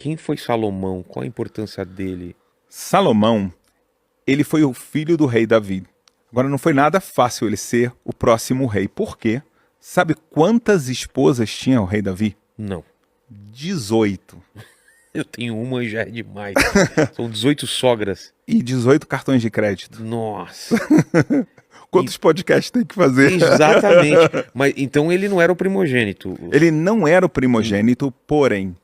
Quem foi Salomão? Qual a importância dele? Salomão, ele foi o filho do rei Davi. Agora, não foi nada fácil ele ser o próximo rei. Por quê? Sabe quantas esposas tinha o rei Davi? Não. 18. Eu tenho uma e já é demais. São 18 sogras. E 18 cartões de crédito. Nossa. Quantos podcasts tem que fazer? Exatamente. Mas então ele não era o primogênito. Ele não era o primogênito, porém,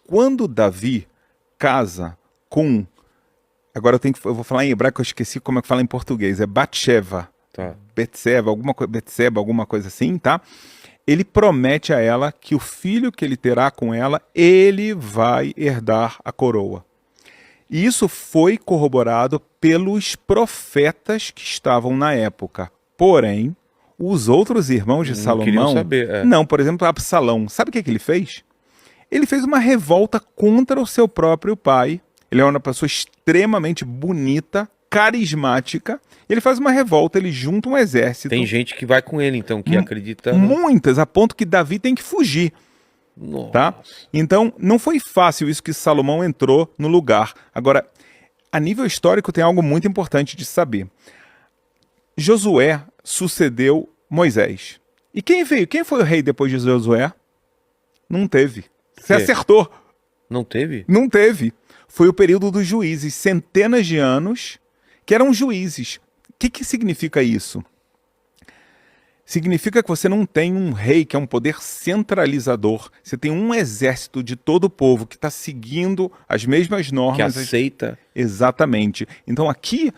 quando Davi casa com... Agora eu vou falar em hebraico, eu esqueci como é que fala em português. É Batsheva. Tá. Betseba, alguma coisa assim, tá? Ele promete a ela que o filho que ele terá com ela, ele vai herdar a coroa. E isso foi corroborado pelos profetas que estavam na época. Porém, os outros irmãos de Não queriam Salomão... saber. Não, por exemplo, Absalão. Sabe o que ele fez? Ele fez uma revolta contra o seu próprio pai. Ele é uma pessoa extremamente bonita, carismática. Ele faz uma revolta, ele junta um exército. Tem gente que vai com ele, então, que acredita... Muitas, a ponto que Davi tem que fugir. Nossa. Tá? Então, não foi fácil isso que Salomão entrou no lugar. Agora, a nível histórico tem algo muito importante de saber. Josué sucedeu Moisés. E quem veio? Quem foi o rei depois de Josué? Não teve. Você acertou. Não teve? Não teve. Foi o período dos juízes, centenas de anos, que eram juízes. O que significa isso? Significa que você não tem um rei que é um poder centralizador. Você tem um exército de todo o povo que está seguindo as mesmas normas. Que aceita. Exatamente. Então aqui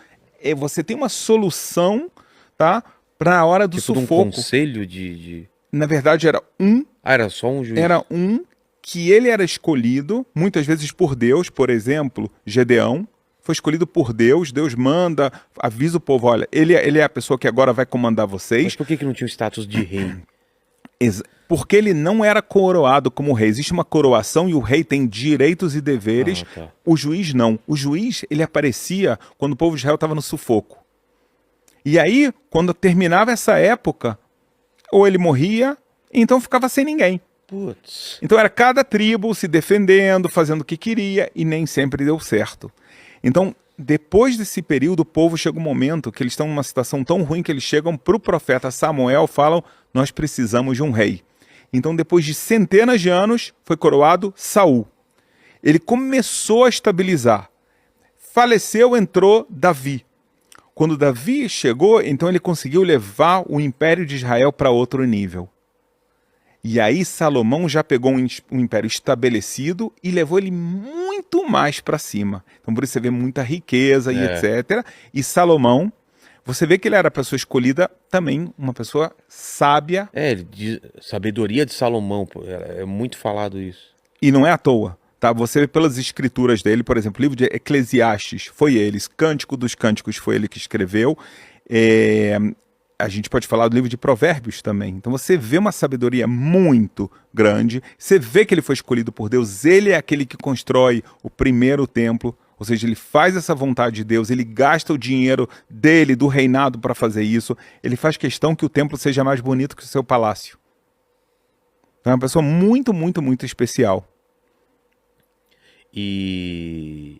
você tem uma solução, tá, para a hora do Tipo sufoco. Um conselho de... Na verdade era um. Ah, era só um juiz? Era um que ele era escolhido, muitas vezes por Deus. Por exemplo, Gedeão foi escolhido por Deus. Deus manda, avisa o povo, olha, ele é a pessoa que agora vai comandar vocês. Mas por que não tinha o status de rei? Porque ele não era coroado como rei. Existe uma coroação e o rei tem direitos e deveres. Ah, tá. O juiz não. O juiz, ele aparecia quando o povo de Israel estava no sufoco. E aí, quando terminava essa época, ou ele morria, então ficava sem ninguém. Putz. Então era cada tribo se defendendo, fazendo o que queria, e nem sempre deu certo. Então, depois desse período, o povo chega um momento que eles estão numa situação tão ruim que eles chegam para o profeta Samuel e falam, nós precisamos de um rei. Então, depois de centenas de anos, foi coroado Saul. Ele começou a estabilizar. Faleceu, entrou Davi. Quando Davi chegou, então ele conseguiu levar o Império de Israel para outro nível. E aí Salomão já pegou um império estabelecido e levou ele muito mais para cima. Então por isso você vê muita riqueza e etc. E Salomão, você vê que ele era a pessoa escolhida também, uma pessoa sábia. Ele diz, sabedoria de Salomão, pô, é muito falado isso. E não é à toa. Tá? Você vê pelas escrituras dele, por exemplo, o livro de Eclesiastes foi ele, Cântico dos Cânticos foi ele que escreveu. A gente pode falar do livro de Provérbios também. Então você vê uma sabedoria muito grande, você vê que ele foi escolhido por Deus, ele é aquele que constrói o primeiro templo, ou seja, ele faz essa vontade de Deus, ele gasta o dinheiro dele, do reinado para fazer isso, ele faz questão que o templo seja mais bonito que o seu palácio. Então é uma pessoa muito, muito, muito especial. E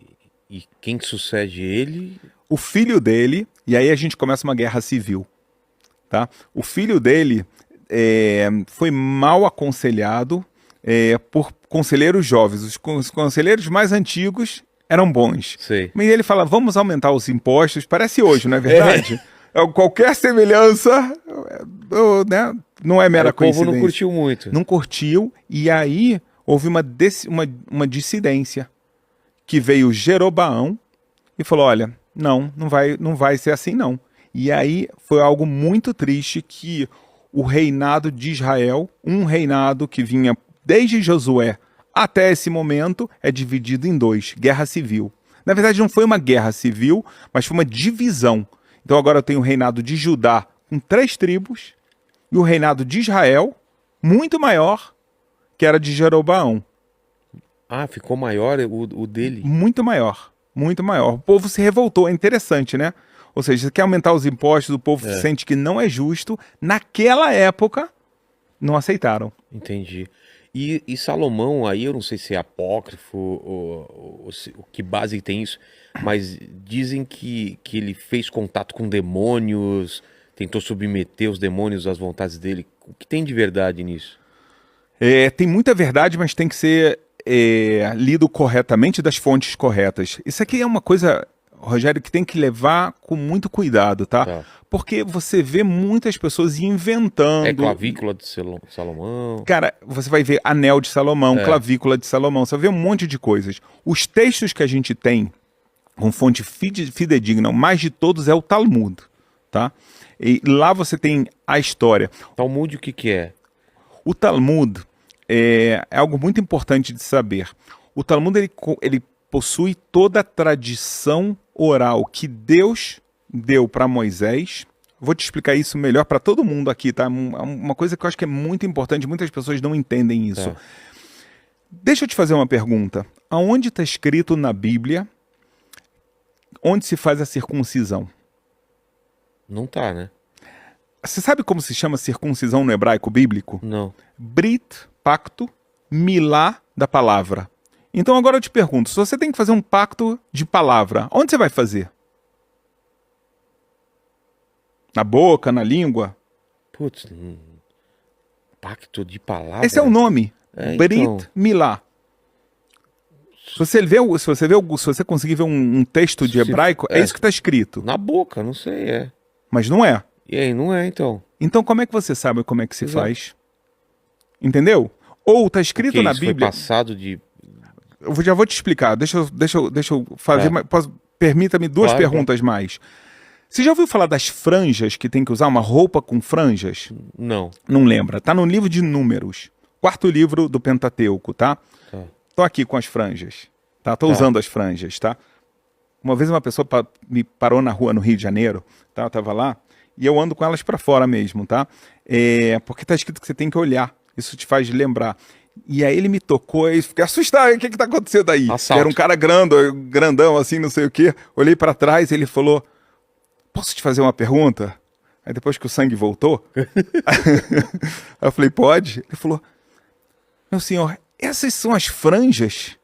quem sucede ele? O filho dele, e aí a gente começa uma guerra civil. Tá? O filho dele foi mal aconselhado por conselheiros jovens. Os conselheiros mais antigos eram bons. Sei. Mas ele fala, vamos aumentar os impostos. Parece hoje, não é verdade? Qualquer semelhança né, não é mera coincidência. O povo não curtiu muito. Não curtiu, e aí houve uma dissidência, que veio Jeroboão e falou, olha, não vai ser assim não. E aí foi algo muito triste que o reinado de Israel, um reinado que vinha desde Josué até esse momento, é dividido em dois, guerra civil. Na verdade não foi uma guerra civil, mas foi uma divisão. Então agora eu tenho o reinado de Judá com 3 tribos e o reinado de Israel, muito maior, que era de Jeroboão. Ah, ficou maior o dele? Muito maior, muito maior. O povo se revoltou, é interessante, né? Ou seja, você quer aumentar os impostos, o povo sente que não é justo. Naquela época, não aceitaram. Entendi. E Salomão, aí eu não sei se é apócrifo ou que base tem isso, mas dizem que ele fez contato com demônios, tentou submeter os demônios às vontades dele. O que tem de verdade nisso? Tem muita verdade, mas tem que ser lido corretamente das fontes corretas. Isso aqui é uma coisa, Rogério, que tem que levar com muito cuidado, tá? Tá. Porque você vê muitas pessoas inventando. É clavícula de Salomão. Cara, você vai ver anel de Salomão, clavícula de Salomão, você vai ver um monte de coisas. Os textos que a gente tem com fonte fidedigna, o mais de todos é o Talmud, tá? E lá você tem a história. Talmud, o que que é? O Talmud é algo muito importante de saber. O Talmud ele possui toda a tradição oral que Deus deu para Moisés. Vou te explicar isso melhor para todo mundo aqui, tá? Uma coisa que eu acho que é muito importante, muitas pessoas não entendem isso. Tá. Deixa eu te fazer uma pergunta. Aonde está escrito na Bíblia onde se faz a circuncisão? Não tá, né? Você sabe como se chama circuncisão no hebraico bíblico? Não. Brit, pacto, milá da palavra. Então agora eu te pergunto, se você tem que fazer um pacto de palavra, onde você vai fazer? Na boca, na língua? Putz, pacto de palavra. Esse é o nome. É, Brit, então. milá. Se você conseguir ver um texto de hebraico, é isso que está escrito. Na boca, não sei, é. Mas não é. E aí, não é, então. Então como é que você sabe como é que se Exato. faz? Entendeu? Ou está escrito Porque na isso Bíblia... foi passado de... Já vou te explicar. Deixa eu fazer. Permita-me duas Claro, perguntas mais. Você já ouviu falar das franjas que tem que usar uma roupa com franjas? Não. Não lembra? Tá no livro de Números. Quarto livro do Pentateuco, tá? Tá. Tô aqui com as franjas. Tá? Tô Tá. usando as franjas, tá? Uma vez uma pessoa me parou na rua no Rio de Janeiro, tá? Eu tava lá e eu ando com elas pra fora mesmo, tá? Porque tá escrito que você tem que olhar. Isso te faz lembrar. E aí ele me tocou e fiquei assustado. O que que tá acontecendo aí? Assalto. Era um cara grandão, assim, não sei o quê. Olhei pra trás e ele falou, posso te fazer uma pergunta? Aí depois que o sangue voltou, eu falei, pode? Ele falou, meu senhor, essas são as franjas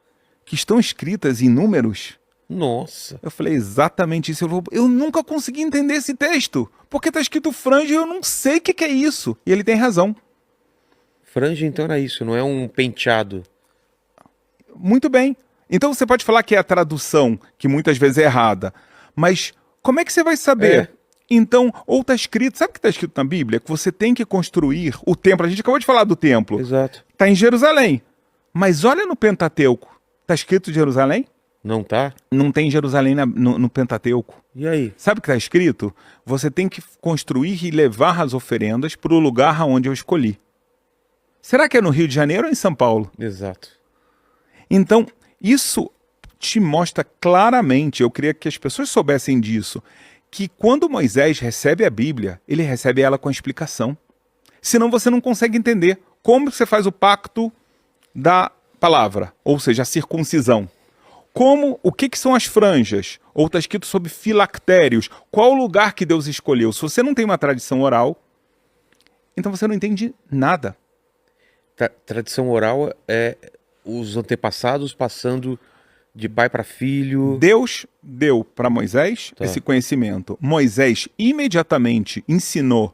que estão escritas em Números? Nossa. Eu falei, exatamente isso. Ele falou, eu nunca consegui entender esse texto, porque tá escrito franja e eu não sei o que é isso. E ele tem razão. Franja, então, era isso, não é um penteado. Muito bem. Então você pode falar que é a tradução, que muitas vezes é errada, mas como é que você vai saber? É. Então, ou está escrito, sabe o que está escrito na Bíblia? Que você tem que construir o templo. A gente acabou de falar do templo. Exato. Está em Jerusalém. Mas olha no Pentateuco. Está escrito Jerusalém? Não tá? Não tem Jerusalém no Pentateuco. E aí? Sabe o que está escrito? Você tem que construir e levar as oferendas para o lugar onde eu escolhi. Será que é no Rio de Janeiro ou em São Paulo? Exato. Então, isso te mostra claramente, eu queria que as pessoas soubessem disso, que quando Moisés recebe a Bíblia, ele recebe ela com a explicação. Senão você não consegue entender como você faz o pacto da palavra, ou seja, a circuncisão. O que são as franjas? Ou está escrito sobre filactérios. Qual o lugar que Deus escolheu? Se você não tem uma tradição oral, então você não entende nada. Tradição oral é os antepassados passando de pai para filho. Deus deu para Moisés esse conhecimento. Moisés imediatamente ensinou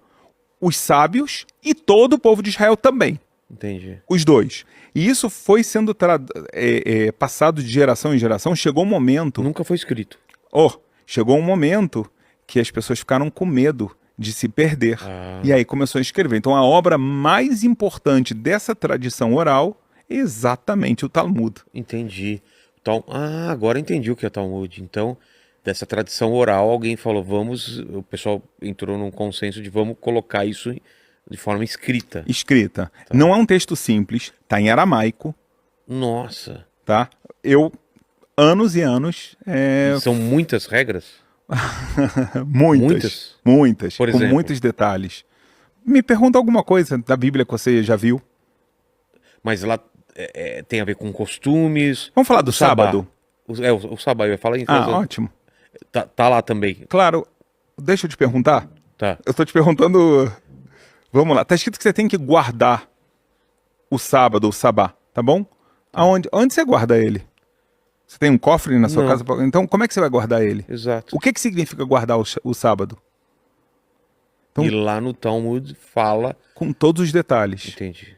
os sábios e todo o povo de Israel também. Entendi. Os dois. E isso foi sendo passado de geração em geração. Chegou um momento... Nunca foi escrito. Chegou um momento que as pessoas ficaram com medo de se perder. E aí começou a escrever. Então a obra mais importante dessa tradição oral é exatamente o Talmud. Entendi. Agora entendi o que é Talmud. Então, dessa tradição oral, alguém falou, o pessoal entrou num consenso de vamos colocar isso de forma escrita. Escrita. Não é um texto simples, está em aramaico. Nossa. Tá? Anos e anos... São muitas regras? Muitas. Por Com exemplo? muitos detalhes. Me pergunta alguma coisa da Bíblia que você já viu. Mas lá tem a ver com costumes. Vamos falar do sábado? O sábado, eu ia falar em ótimo. Tá lá também. Claro. Deixa eu te perguntar. Tá. Eu estou te perguntando... Vamos lá. Tá escrito que você tem que guardar o sábado, o sabá, tá bom? Onde você guarda ele? Você tem um cofre na sua Não. casa? Então, como é que você vai guardar ele? Exato. O que significa guardar o sábado? Então- E lá no Talmud fala, Com todos os detalhes. entendi.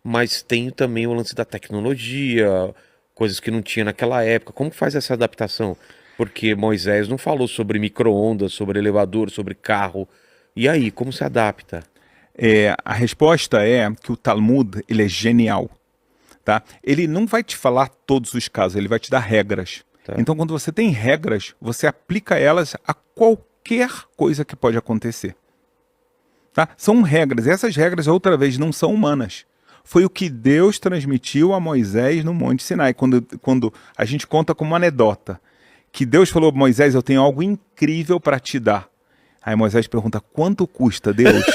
Mas tem também o lance da tecnologia, coisas que não tinha naquela época. Como que faz essa adaptação? Porque Moisés não falou sobre micro-ondas, sobre elevador, sobre carro. E aí, como se adapta? A resposta é que o Talmud, ele é genial. Tá? Ele não vai te falar todos os casos, ele vai te dar regras. Tá. Então, quando você tem regras, você aplica elas a qualquer coisa que pode acontecer. Tá? São regras. Essas regras, outra vez, não são humanas. Foi o que Deus transmitiu a Moisés no Monte Sinai. Quando a gente conta como uma anedota, que Deus falou, Moisés, eu tenho algo incrível para te dar. Aí Moisés pergunta, quanto custa, Deus?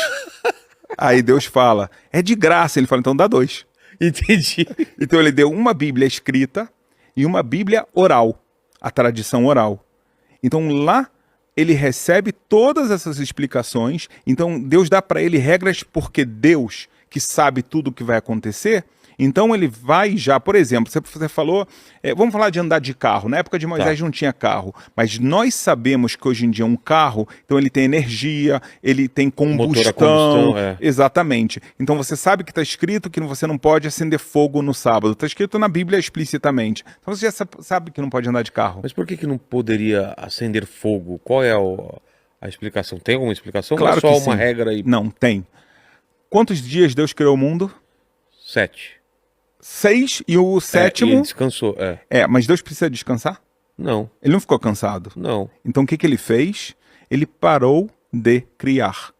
Aí Deus fala, é de graça. Ele fala, então dá 2. Entendi. Então ele deu uma Bíblia escrita e uma Bíblia oral, a tradição oral. Então lá ele recebe todas essas explicações. Então Deus dá para ele regras porque Deus, que sabe tudo o que vai acontecer, então ele vai já, por exemplo, você falou, vamos falar de andar de carro. Na época de Moisés não tinha carro, mas nós sabemos que hoje em dia um carro, então ele tem energia, ele tem Motor a combustão, combustão, exatamente. Então você sabe que está escrito que você não pode acender fogo no sábado, está escrito na Bíblia explicitamente. Então você já sabe que não pode andar de carro. Mas por que não poderia acender fogo? Qual é a explicação? Tem alguma explicação? Claro Ou é só que uma sim. regra aí? Não, tem. Quantos dias Deus criou o mundo? 7. 6 e o E ele sétimo... descansou. mas Deus precisa descansar? Não, Ele não ficou cansado. não. Então o que ele fez? Ele parou de criar.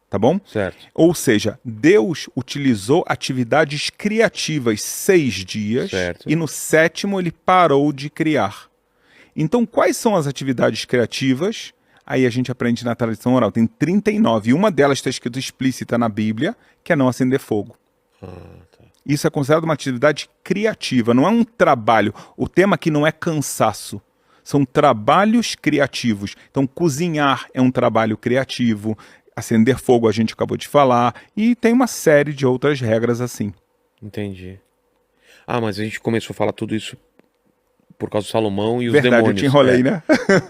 Tá bom? Certo. Ou seja, Deus utilizou atividades criativas 6 dias Certo. e no sétimo ele parou de criar. Então quais são as atividades criativas? Aí a gente aprende na tradição oral. Tem 39 e uma delas está escrito explícita na Bíblia, que é não acender fogo. Tá. Isso é considerado uma atividade criativa, não é um trabalho. O tema aqui não é cansaço, são trabalhos criativos. Então, cozinhar é um trabalho criativo, acender fogo a gente acabou de falar, e tem uma série de outras regras assim. Entendi. Mas a gente começou a falar tudo isso por causa do Salomão e os Verdade, demônios. eu te enrolei, né?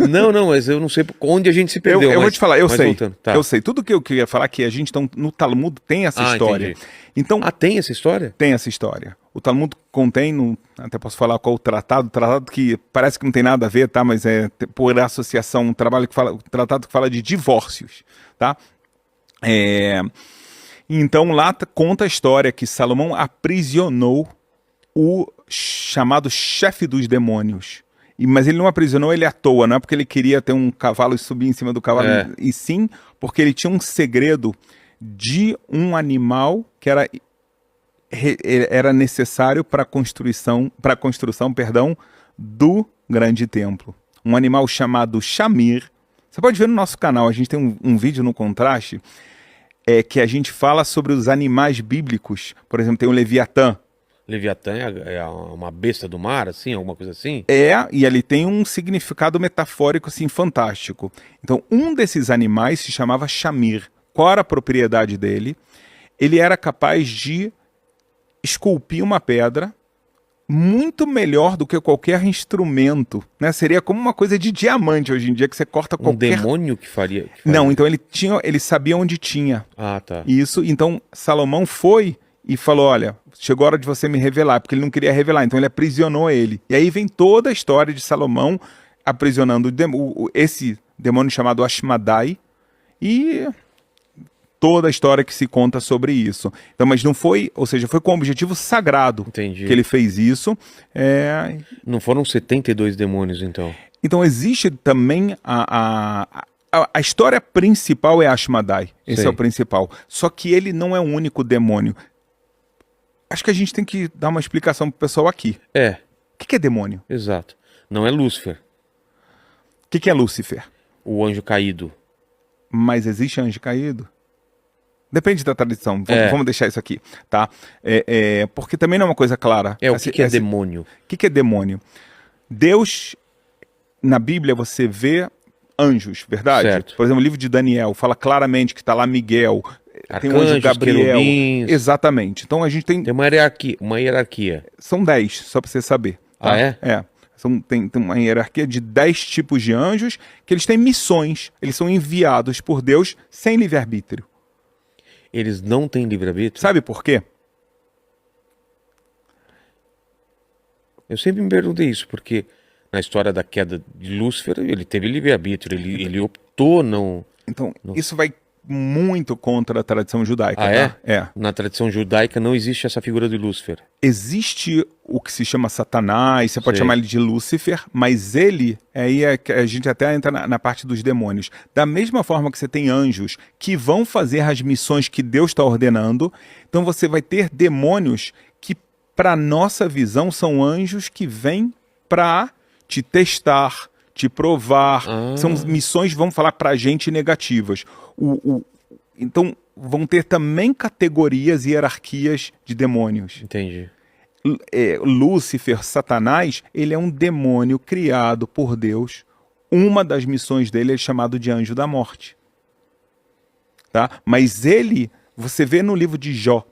Não, mas eu não sei onde a gente se perdeu. Eu vou te falar, eu mas sei. voltando, tá. Eu sei. Tudo que eu queria falar é que a gente no Talmud tem essa história. Entendi. Então, Tem essa história? tem essa história. O Talmud contém, até posso falar qual o tratado que parece que não tem nada a ver, tá? Mas é por associação, um tratado que fala de divórcios, tá? Então lá conta a história que Salomão aprisionou o chamado chefe dos demônios. Mas ele não aprisionou ele à toa, não é porque ele queria ter um cavalo e subir em cima do cavalo, e sim porque ele tinha um segredo de um animal que era necessário para a construção, do grande templo. Um animal chamado Shamir. Você pode ver no nosso canal, a gente tem um vídeo no Contraste, que a gente fala sobre os animais bíblicos. Por exemplo, tem o Leviatã. Leviatã é uma besta do mar, assim, alguma coisa assim? E ele tem um significado metafórico assim fantástico. Então, um desses animais se chamava Shamir. Qual era a propriedade dele? Ele era capaz de esculpir uma pedra muito melhor do que qualquer instrumento, né? Seria como uma coisa de diamante hoje em dia, que você corta qualquer... demônio que faria? Não, então ele sabia onde tinha. Tá. Isso, então Salomão foi e falou, olha, chegou a hora de você me revelar, porque ele não queria revelar, então ele aprisionou ele. E aí vem toda a história de Salomão aprisionando esse demônio chamado Ashmadai e toda a história que se conta sobre isso. Então, mas não foi, ou seja, foi com um objetivo sagrado. Entendi. Que ele fez isso. Não foram 72 demônios, então? Então existe também a história principal é Ashmadai. Esse é o principal. Só que ele não é o único demônio. Acho que a gente tem que dar uma explicação pro pessoal aqui. O que é demônio? Exato. Não é Lúcifer. O que é Lúcifer? O anjo caído. Mas existe anjo caído? Depende da tradição. Vamos deixar isso aqui, tá? Porque também não é uma coisa clara. O que é demônio? O que é demônio? Deus, na Bíblia, você vê anjos, verdade? Certo. Por exemplo, o livro de Daniel fala claramente que está lá Miguel. tem o anjo Arcanjos, Gabriel. querubins. Exatamente. Então a gente tem. Tem uma hierarquia, uma hierarquia. São 10, só para você saber. Tá? Ah, é? É. Tem uma hierarquia de 10 tipos de anjos que eles têm missões. Eles são enviados por Deus sem livre-arbítrio. Eles não têm livre-arbítrio? Sabe por quê? Eu sempre me perguntei isso, porque na história da queda de Lúcifer, ele teve livre-arbítrio, ele optou não... Então, isso vai muito contra a tradição judaica. Ah, tá? É? Na tradição judaica não existe essa figura de Lúcifer. Existe o que se chama Satanás, você pode Sei. chamar ele de Lúcifer, mas ele, aí é que a gente até entra na parte dos demônios. Da mesma forma que você tem anjos que vão fazer as missões que Deus está ordenando, então você vai ter demônios que, para nossa visão, são anjos que vêm para te testar, te provar. São missões, vamos falar, para a gente negativas. Então, vão ter também categorias e hierarquias de demônios. Entendi. Lúcifer, Satanás, ele é um demônio criado por Deus. Uma das missões dele é chamado de anjo da morte. Tá? Mas ele, você vê no livro de Jó,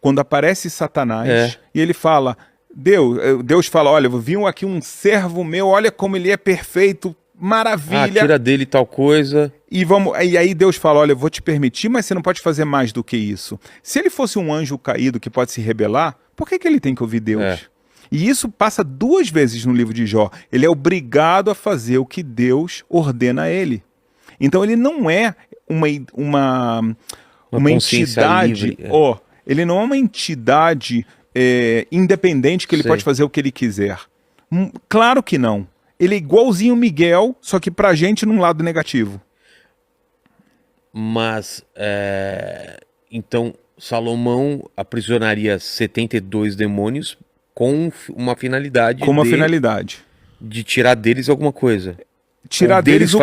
quando aparece Satanás, e ele fala, Deus fala, olha, viu aqui um servo meu, olha como ele é perfeito, maravilha. Tira dele tal coisa. E aí Deus fala, olha, eu vou te permitir, mas você não pode fazer mais do que isso. Se ele fosse um anjo caído que pode se rebelar, por que ele tem que ouvir Deus? E isso passa 2 vezes no livro de Jó. Ele é obrigado a fazer o que Deus ordena a ele. Então ele não é uma entidade... livre, ele não é uma entidade independente que ele pode fazer o que ele quiser. Claro que não. Ele é igualzinho o Miguel, só que pra gente num lado negativo. Mas, então, Salomão aprisionaria 72 demônios com uma finalidade Finalidade. de tirar deles alguma coisa. Tirar deles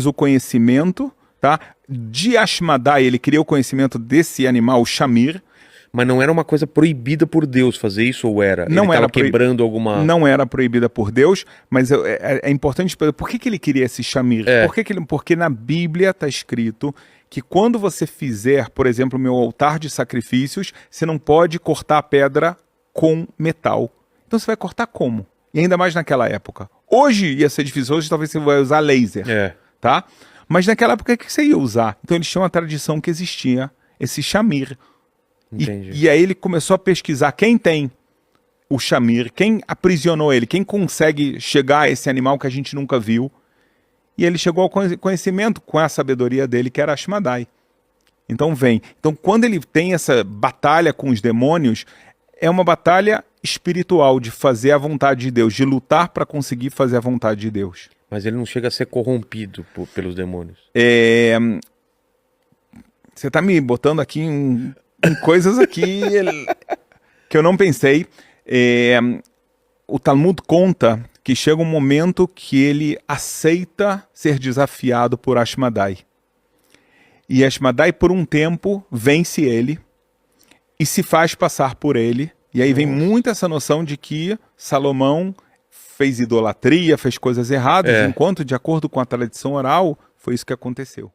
o conhecimento, tá? De Ashmedai, ele queria o conhecimento desse animal, o Shamir. Mas não era uma coisa proibida por Deus fazer isso, ou era? Não ele estava quebrando alguma... Não era proibida por Deus, mas é importante... Por que ele queria esse Shamir? Porque na Bíblia está escrito que quando você fizer, por exemplo, o meu altar de sacrifícios, você não pode cortar a pedra com metal. Então você vai cortar como? E ainda mais naquela época. Hoje ia ser difícil, hoje talvez você vai usar laser, tá? Mas naquela época, o que você ia usar? Então eles tinham uma tradição que existia esse Shamir. E aí ele começou a pesquisar quem tem o Shamir, quem aprisionou ele, quem consegue chegar a esse animal que a gente nunca viu. E ele chegou ao conhecimento com a sabedoria dele, que era Ashmedai. Então Então quando ele tem essa batalha com os demônios, é uma batalha espiritual de fazer a vontade de Deus, de lutar para conseguir fazer a vontade de Deus. Mas ele não chega a ser corrompido pelos demônios. Você está me botando aqui em coisas aqui que eu não pensei. O Talmud conta que chega um momento que ele aceita ser desafiado por Ashmedai. E Ashmedai, por um tempo, vence ele e se faz passar por ele. E aí vem muito essa noção de que Salomão fez idolatria, fez coisas erradas, enquanto, de acordo com a tradição oral, foi isso que aconteceu.